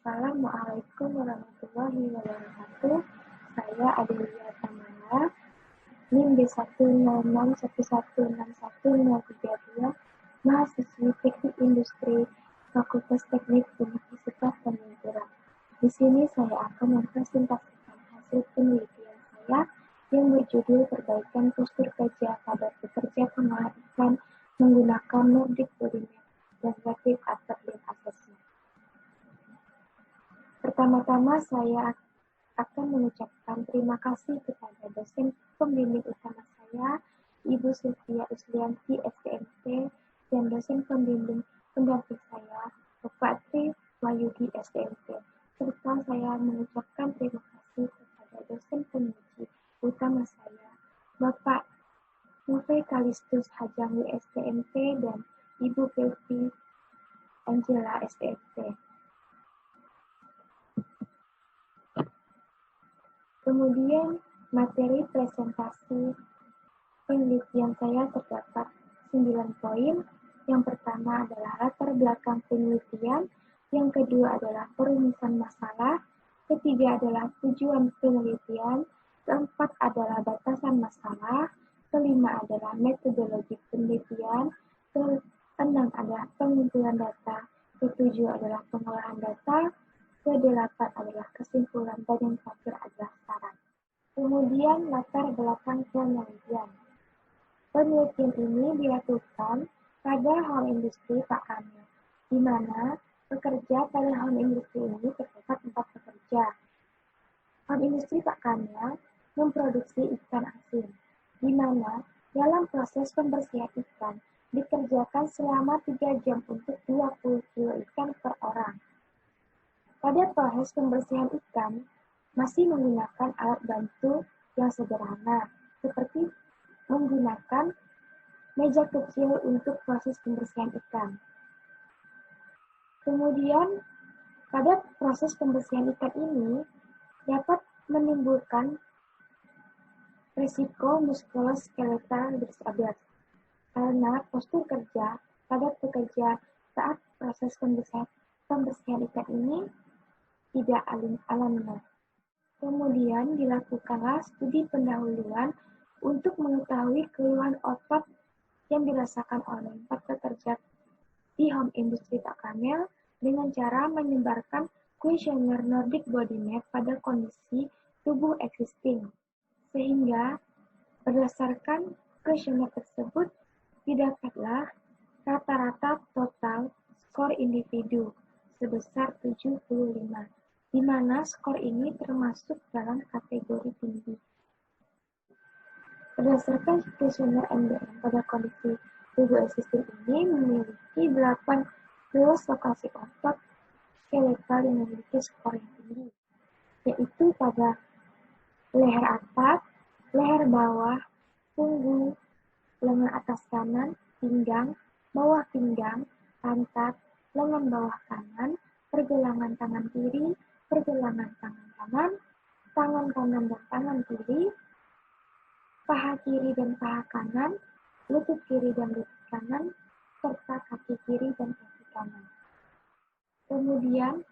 Assalamualaikum warahmatullahi wabarakatuh. Saya Adelia Tamara, NIM B1061116133, mahasiswi Teknik Industri, Fakultas Teknik Universitas Tanjung. Di sini saya akan mempresentasikan hasil penelitian saya yang berjudul Perbaikan Postur Kerja pada Pekerja Pengolahan Ikan menggunakan Nordic Body Map dan Rapid Upper Limb Assessment. Pertama-tama saya akan mengucapkan terima kasih kepada dosen pembimbing utama saya, Ibu Sylvia Uslianti, STMT, dan dosen pembimbing pendamping saya, Bapak Tri Wahyudi, STMT. Serta saya mengucapkan terima kasih kepada dosen penguji utama saya, Bapak Nove Kalistus Hajangwi, STMT, dan Ibu Pevi Angela, STMT. Kemudian, materi presentasi penelitian saya terdapat 9 poin. Yang pertama adalah latar belakang penelitian, yang kedua adalah perumusan masalah, ketiga adalah tujuan penelitian, keempat adalah batasan masalah, kelima adalah metodologi penelitian, keenam adalah pengumpulan data, ketujuh adalah pengolahan data, kedelapan adalah kesimpulan, dan yang terakhir adalah saran. Kemudian latar belakang penelitian. Penelitian ini dilakukan pada home industri Pak Kamil, di mana pekerja pada home industri ini terdapat 4 pekerja. Home industri Pak Kamil memproduksi ikan asin, di mana dalam proses pembersihan ikan dikerjakan selama 3 jam untuk 20 kilo ikan per orang. Pada proses pembersihan ikan, masih menggunakan alat bantu yang sederhana, seperti menggunakan meja kecil untuk proses pembersihan ikan. Kemudian, pada proses pembersihan ikan ini dapat menimbulkan risiko muskuloskeletal disabilitas, karena postur kerja pada pekerja saat proses pembersihan ikan ini tidak alamiah. Kemudian dilakukanlah studi pendahuluan untuk mengetahui keluhan otot yang dirasakan oleh 4 pekerja di home industri Pak Kamil dengan cara menyebarkan kuesioner Nordic Body Map pada kondisi tubuh existing. Sehingga berdasarkan kuesioner tersebut didapatlah rata-rata total skor individu sebesar 75. Di mana skor ini termasuk dalam kategori tinggi. Berdasarkan kuesioner MBM pada kondisi tubuh existing ini memiliki 18 lokasi otot skeletal yang memiliki skor yang tinggi, yaitu pada leher atas, leher bawah, punggung, lengan atas kanan, pinggang, bawah pinggang, pantat, lengan bawah kanan, pergelangan tangan kiri, pergelangan tangan kanan dan tangan kiri, paha kiri dan paha kanan, lutut kiri dan lutut kanan, serta kaki kiri dan kaki kanan. Kemudian,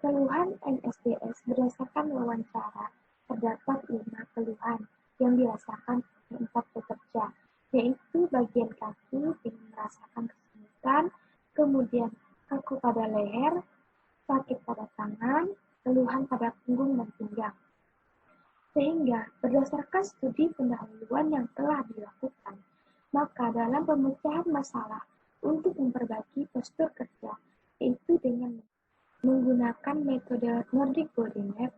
keluhan NSDS berdasarkan wawancara terdapat 5 keluhan yang dirasakan oleh 4 pekerja, yaitu bagian kaki dengan merasakan kesulitan, kemudian kaku pada leher, sakit pada tangan, keluhan pada punggung dan pinggang. Sehingga berdasarkan studi pendahuluan yang telah dilakukan, maka dalam pemecahan masalah untuk memperbaiki postur kerja, yaitu dengan menggunakan metode Nordic Body Map,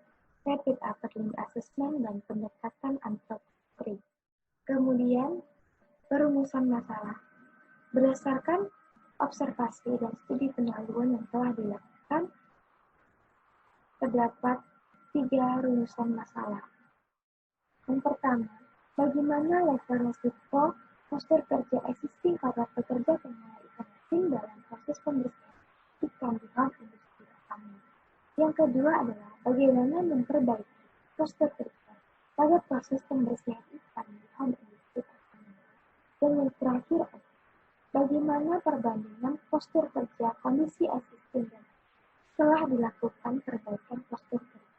Rapid Upper Limb Assessment, dan pendekatan antropotrik. Kemudian, perumusan masalah. Berdasarkan observasi dan studi pendahuluan yang telah dilakukan, terdapat 3 rumusan masalah. Yang pertama, bagaimana level risiko postur kerja existing pada pekerja pengolah ikan asin dalam proses pembersihan ikan di home industri pertama. Yang kedua adalah bagaimana memperbaiki postur kerja pada proses pembersihan ikan di home industri pertama. Dan yang terakhir adalah bagaimana perbandingan postur kerja kondisi existing dan setelah dilakukan perbaikan postur kerja.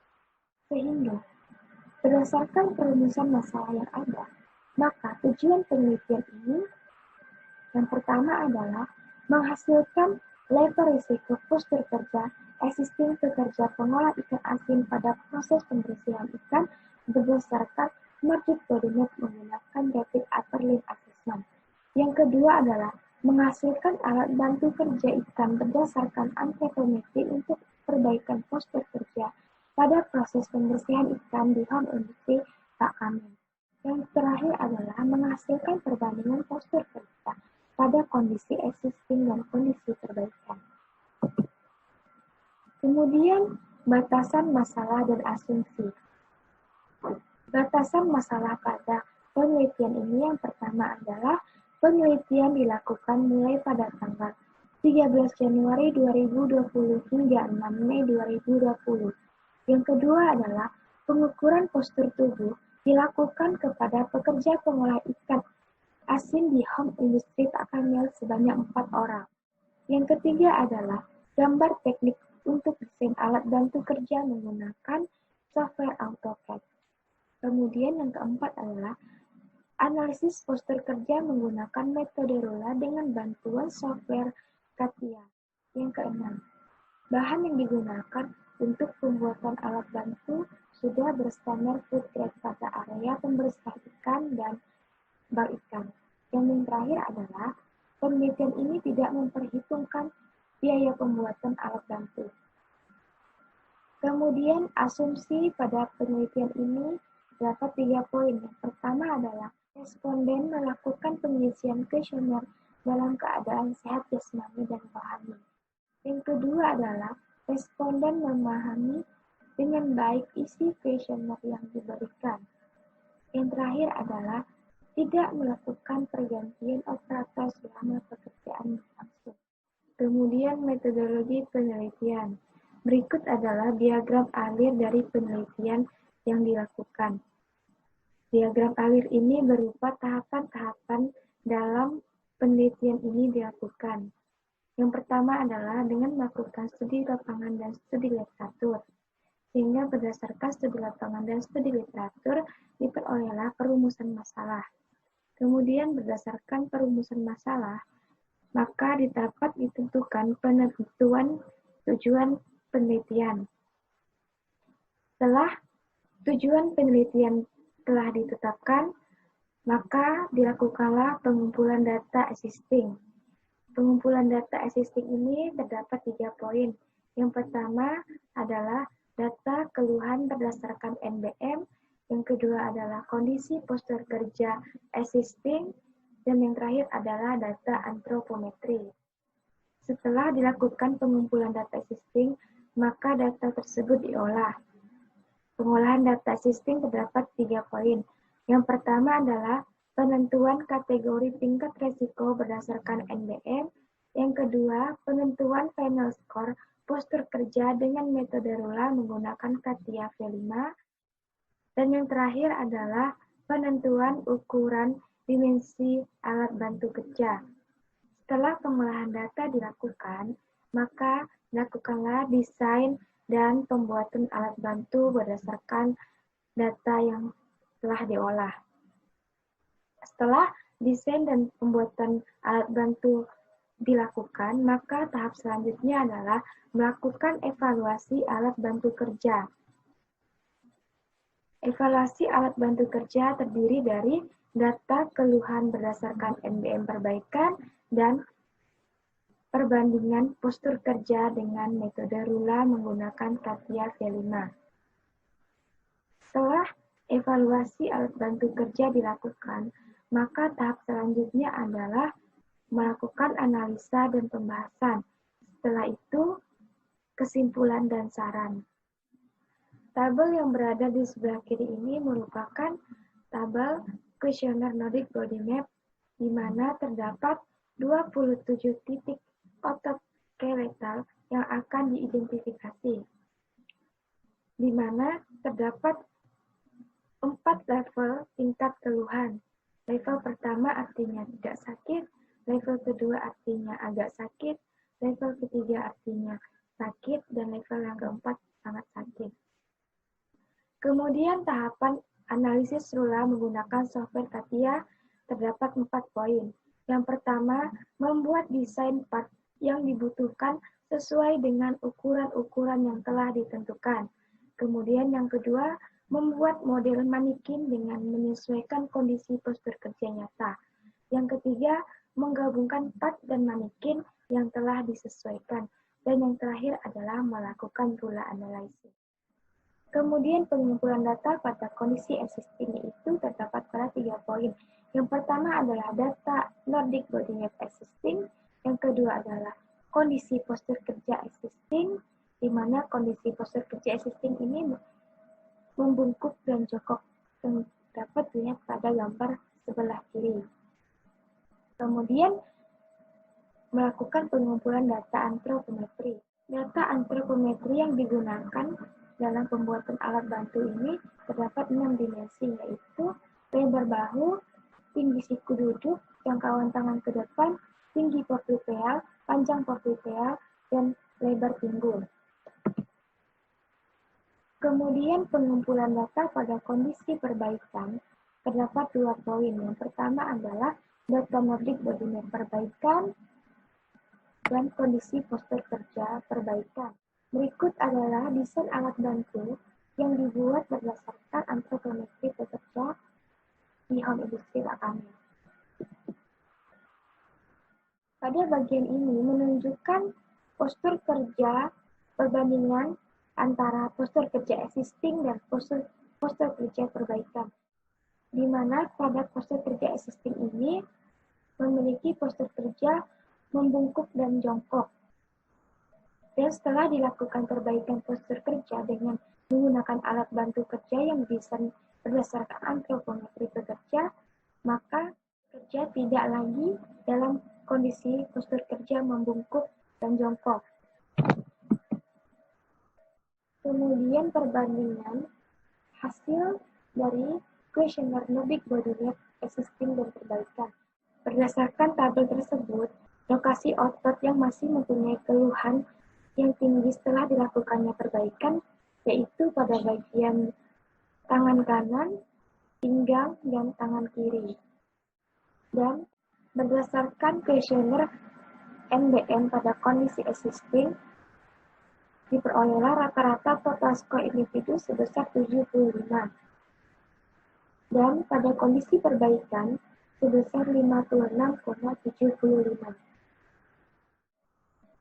Sehingga, berdasarkan perumusan masalah yang ada, maka tujuan penelitian ini yang pertama adalah menghasilkan level risiko postur kerja existing pekerja pengolah ikan asin pada proses pembersihan ikan berdasarkan Nordic Body Map menggunakan Rapid Upper Limb Assessment. Yang kedua adalah menghasilkan alat bantu kerja ikan berdasarkan antropometri untuk perbaikan postur kerja pada proses pembersihan ikan di home industry Pak Kamil. Yang terakhir adalah menghasilkan perbandingan postur kerja pada kondisi existing dan kondisi perbaikan. Kemudian, batasan masalah dan asumsi. Batasan masalah pada penelitian ini yang pertama adalah penelitian dilakukan mulai pada tanggal 13 Januari 2020 hingga 6 Mei 2020. Yang kedua adalah pengukuran postur tubuh dilakukan kepada pekerja pengolah ikan asin di home industry Pak Kamil sebanyak 4 orang. Yang ketiga adalah gambar teknik untuk desain alat bantu kerja menggunakan software AutoCAD. Kemudian yang keempat adalah analisis postur kerja menggunakan metode Rula dengan bantuan software CATIA. Yang keenam, bahan yang digunakan untuk pembuatan alat bantu sudah berstandar food grade pada area pembersihan ikan dan bak ikan. Yang terakhir adalah penelitian ini tidak memperhitungkan biaya pembuatan alat bantu. Kemudian asumsi pada penelitian ini dapat 3 poin. Yang pertama adalah responden melakukan pengisian kuesioner dalam keadaan sehat jasmani dan rohani. Yang kedua adalah responden memahami dengan baik isi kuesioner yang diberikan. Yang terakhir adalah tidak melakukan pergantian operator selama pekerjaan berlangsung. Kemudian metodologi penelitian. Berikut adalah diagram alir dari penelitian yang dilakukan. Diagram alir ini berupa tahapan-tahapan dalam penelitian ini dilakukan. Yang pertama adalah dengan melakukan studi lapangan dan studi literatur. Sehingga berdasarkan studi lapangan dan studi literatur diperolehlah perumusan masalah. Kemudian berdasarkan perumusan masalah, maka dapat ditentukan penentuan tujuan penelitian. Setelah tujuan penelitian telah ditetapkan, maka dilakukanlah pengumpulan data existing. Pengumpulan data existing ini terdapat 3 poin. Yang pertama adalah data keluhan berdasarkan NBM, yang kedua adalah kondisi postur kerja existing, dan yang terakhir adalah data antropometri. Setelah dilakukan pengumpulan data existing, maka data tersebut diolah. Pengolahan data existing terdapat 3 poin. Yang pertama adalah penentuan kategori tingkat risiko berdasarkan NBM. Yang kedua, penentuan final score postur kerja dengan metode Rula menggunakan CATIA V5. Dan yang terakhir adalah penentuan ukuran dimensi alat bantu kerja. Setelah pengolahan data dilakukan, maka lakukanlah desain dan pembuatan alat bantu berdasarkan data yang telah diolah. Setelah desain dan pembuatan alat bantu dilakukan, maka tahap selanjutnya adalah melakukan evaluasi alat bantu kerja. Evaluasi alat bantu kerja terdiri dari data keluhan berdasarkan NBM perbaikan dan perbandingan postur kerja dengan metode Rula menggunakan CATIA V5. Setelah evaluasi alat bantu kerja dilakukan, maka tahap selanjutnya adalah melakukan analisa dan pembahasan. Setelah itu, kesimpulan dan saran. Tabel yang berada di sebelah kiri ini merupakan tabel kuesioner Nordic Body Map, di mana terdapat 27 titik otot skeletal yang akan diidentifikasi, di mana terdapat 4 level tingkat keluhan. Level pertama artinya tidak sakit, level kedua artinya agak sakit, level ketiga artinya sakit, dan level yang keempat sangat sakit. Kemudian tahapan analisis rula menggunakan software CATIA terdapat 4 poin. Yang pertama, membuat desain part yang dibutuhkan sesuai dengan ukuran-ukuran yang telah ditentukan. Kemudian yang kedua, membuat model manikin dengan menyesuaikan kondisi postur kerja nyata. Yang ketiga, menggabungkan part dan manikin yang telah disesuaikan. Dan yang terakhir adalah melakukan rula analisis. Kemudian pengumpulan data pada kondisi existing itu terdapat pada 3 poin. Yang pertama adalah data Nordic Body Map existing, yang kedua adalah kondisi postur kerja existing, di mana kondisi postur kerja existing ini membungkuk dan jongkok yang dapat dilihat pada gambar sebelah kiri. Kemudian melakukan pengumpulan data antropometri. Data antropometri yang digunakan dalam pembuatan alat bantu ini terdapat 6 dimensi, yaitu lebar bahu, tinggi siku duduk, jangkauan tangan ke depan, tinggi popliteal, panjang popliteal, dan lebar pinggul. Kemudian pengumpulan data pada kondisi perbaikan terdapat 2 poin. Yang pertama adalah data Nordic Body Map perbaikan dan kondisi postur kerja perbaikan. Berikut adalah desain alat bantu yang dibuat berdasarkan antropometri pekerja di home industri Pak Kamil. Pada bagian ini menunjukkan postur kerja perbandingan antara postur kerja existing dan postur kerja perbaikan. Di mana pada postur kerja existing ini memiliki postur kerja membungkuk dan jongkok. Dan setelah dilakukan perbaikan postur kerja dengan menggunakan alat bantu kerja yang desain berdasarkan antropometri pekerja, maka kerja tidak lagi dalam kondisi postur kerja membungkuk dan jongkok. Kemudian perbandingan hasil dari kuesioner Nordic Body Map existing dan perbaikan. Berdasarkan tabel tersebut, lokasi otot yang masih mempunyai keluhan yang tinggi setelah dilakukannya perbaikan, yaitu pada bagian tangan kanan, pinggang, dan tangan kiri. Dan berdasarkan kuesioner NBM pada kondisi existing, diperolehlah rata-rata total skor individu sebesar 75. Dan pada kondisi perbaikan, sebesar 56,75.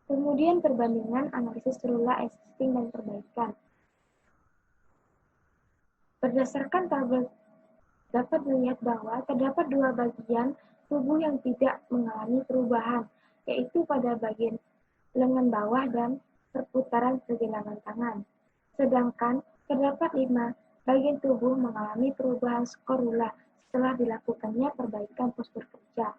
Kemudian perbandingan analisis rula existing dan perbaikan. Berdasarkan tabel dapat dilihat bahwa terdapat 2 bagian tubuh yang tidak mengalami perubahan, yaitu pada bagian lengan bawah dan perputaran pergelangan tangan. Sedangkan terdapat 5 bagian tubuh mengalami perubahan skor rula setelah dilakukannya perbaikan postur kerja.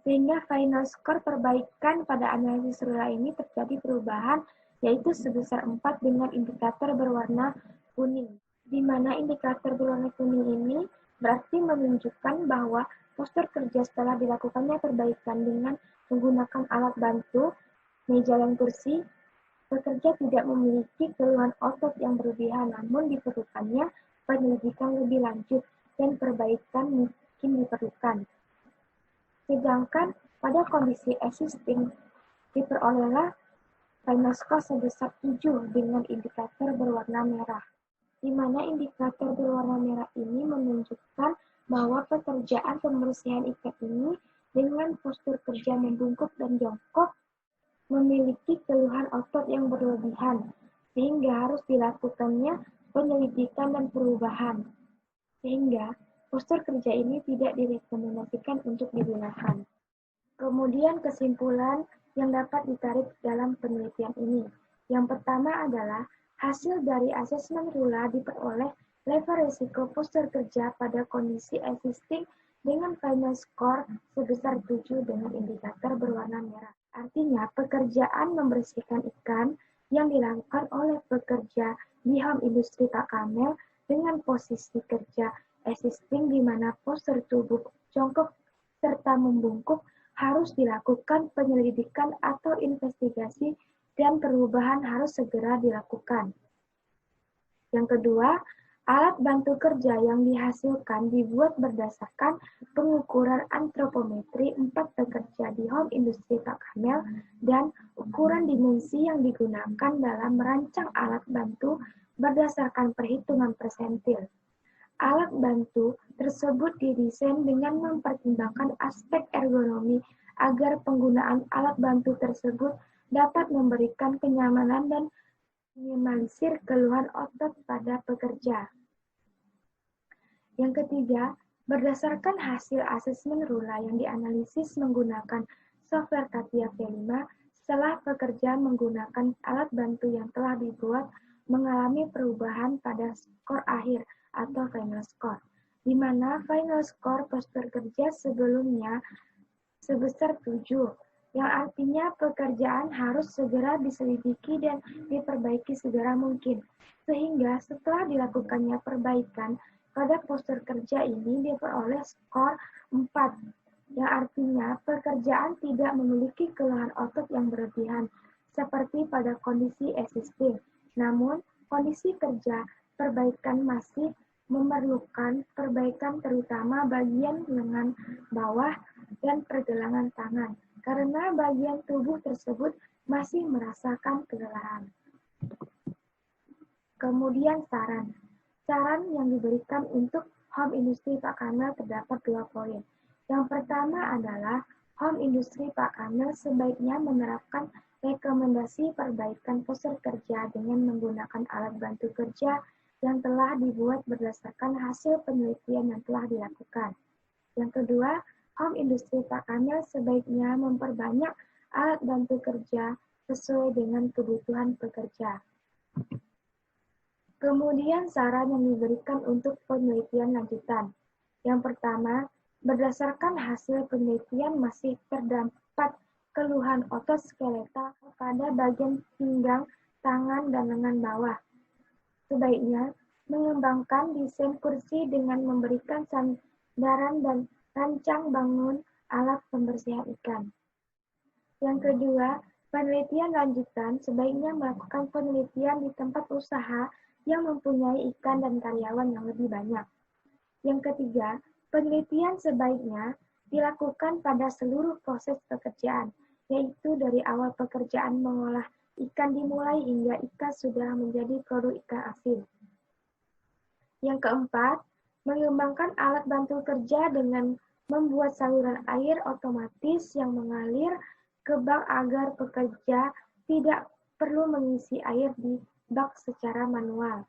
Sehingga final skor perbaikan pada analisis rula ini terjadi perubahan, yaitu sebesar 4 dengan indikator berwarna kuning. Di mana indikator berwarna kuning ini berarti menunjukkan bahwa postur kerja setelah dilakukannya perbaikan dengan menggunakan alat bantu, meja dan kursi, pekerja tidak memiliki keluhan otot yang berlebihan, namun diperlukannya penyelidikan lebih lanjut dan perbaikan mungkin diperlukan. Sedangkan pada kondisi existing diperolehlah final score sebesar 7 dengan indikator berwarna merah, di mana indikator berwarna merah ini menunjukkan bahwa pekerjaan pembersihan ikat ini dengan postur kerja membungkuk dan jongkok memiliki keluhan otot yang berlebihan, sehingga harus dilakukannya penyelidikan dan perubahan. Sehingga postur kerja ini tidak direkomendasikan untuk digunakan. Kemudian kesimpulan yang dapat ditarik dalam penelitian ini. Yang pertama adalah hasil dari asesmen rula diperoleh level risiko postur kerja pada kondisi existing dengan final score sebesar 7 dengan indikator berwarna merah. Artinya pekerjaan membersihkan ikan yang dilakukan oleh pekerja di home industri Kak Kamel dengan posisi kerja existing di mana postur tubuh jongkok serta membungkuk harus dilakukan penyelidikan atau investigasi dan perubahan harus segera dilakukan. Yang kedua, alat bantu kerja yang dihasilkan dibuat berdasarkan pengukuran antropometri 4 pekerja di home industri Pak Kamel dan ukuran dimensi yang digunakan dalam merancang alat bantu berdasarkan perhitungan persentil. Alat bantu tersebut didesain dengan mempertimbangkan aspek ergonomi agar penggunaan alat bantu tersebut dapat memberikan kenyamanan dan minimalisir keluhan otot pada pekerja. Yang ketiga, berdasarkan hasil asesmen Rula yang dianalisis menggunakan software CATIA V5, setelah pekerja menggunakan alat bantu yang telah dibuat mengalami perubahan pada skor akhir atau final score, di mana final score postur kerja sebelumnya sebesar 7, yang artinya pekerjaan harus segera diselidiki dan diperbaiki segera mungkin, sehingga setelah dilakukannya perbaikan pada postur kerja ini diperoleh skor 4, yang artinya pekerjaan tidak memiliki keluhan otot yang berlebihan, seperti pada kondisi existing. Namun, kondisi kerja perbaikan masih memerlukan perbaikan terutama bagian lengan bawah dan pergelangan tangan, karena bagian tubuh tersebut masih merasakan kelelahan. Kemudian saran. Saran yang diberikan untuk home industri Pak Kamel terdapat 2 poin. Yang pertama adalah home industri Pak Kamel sebaiknya menerapkan rekomendasi perbaikan postur kerja dengan menggunakan alat bantu kerja yang telah dibuat berdasarkan hasil penelitian yang telah dilakukan. Yang kedua, home industri Pak Kamel sebaiknya memperbanyak alat bantu kerja sesuai dengan kebutuhan pekerja. Kemudian saran yang diberikan untuk penelitian lanjutan. Yang pertama, berdasarkan hasil penelitian masih terdapat keluhan otot skeletal pada bagian pinggang, tangan, dan lengan bawah. Sebaiknya mengembangkan desain kursi dengan memberikan sandaran dan rancang bangun alat pembersihan ikan. Yang kedua, penelitian lanjutan sebaiknya melakukan penelitian di tempat usaha yang mempunyai ikan dan karyawan yang lebih banyak. Yang ketiga, penelitian sebaiknya dilakukan pada seluruh proses pekerjaan, yaitu dari awal pekerjaan mengolah ikan dimulai hingga ikan sudah menjadi produk ikan asin. Yang keempat, mengembangkan alat bantu kerja dengan membuat saluran air otomatis yang mengalir ke bak agar pekerja tidak perlu mengisi air di bak secara manual.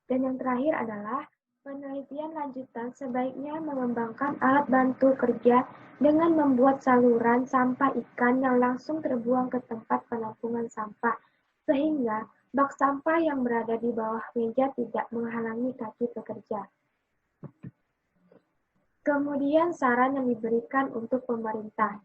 Dan yang terakhir adalah penelitian lanjutan sebaiknya mengembangkan alat bantu kerja dengan membuat saluran sampah ikan yang langsung terbuang ke tempat penampungan sampah, sehingga bak sampah yang berada di bawah meja tidak menghalangi kaki pekerja. Kemudian saran yang diberikan untuk pemerintah.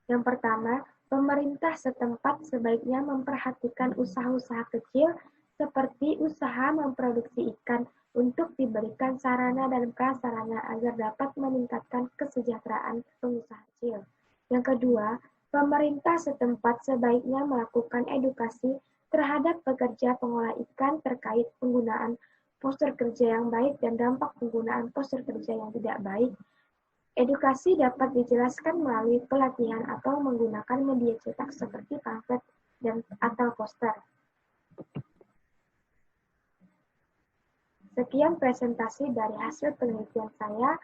Yang pertama, pemerintah setempat sebaiknya memperhatikan usaha-usaha kecil seperti usaha memproduksi ikan untuk diberikan sarana dan prasarana agar dapat meningkatkan kesejahteraan pengusaha kecil. Yang kedua, pemerintah setempat sebaiknya melakukan edukasi terhadap pekerja pengolah ikan terkait penggunaan postur kerja yang baik dan dampak penggunaan postur kerja yang tidak baik. Edukasi dapat dijelaskan melalui pelatihan atau menggunakan media cetak seperti pamflet atau poster. Sekian presentasi dari hasil penelitian saya.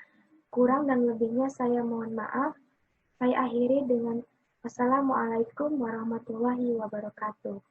Kurang dan lebihnya saya mohon maaf. Saya akhiri dengan wassalamualaikum warahmatullahi wabarakatuh.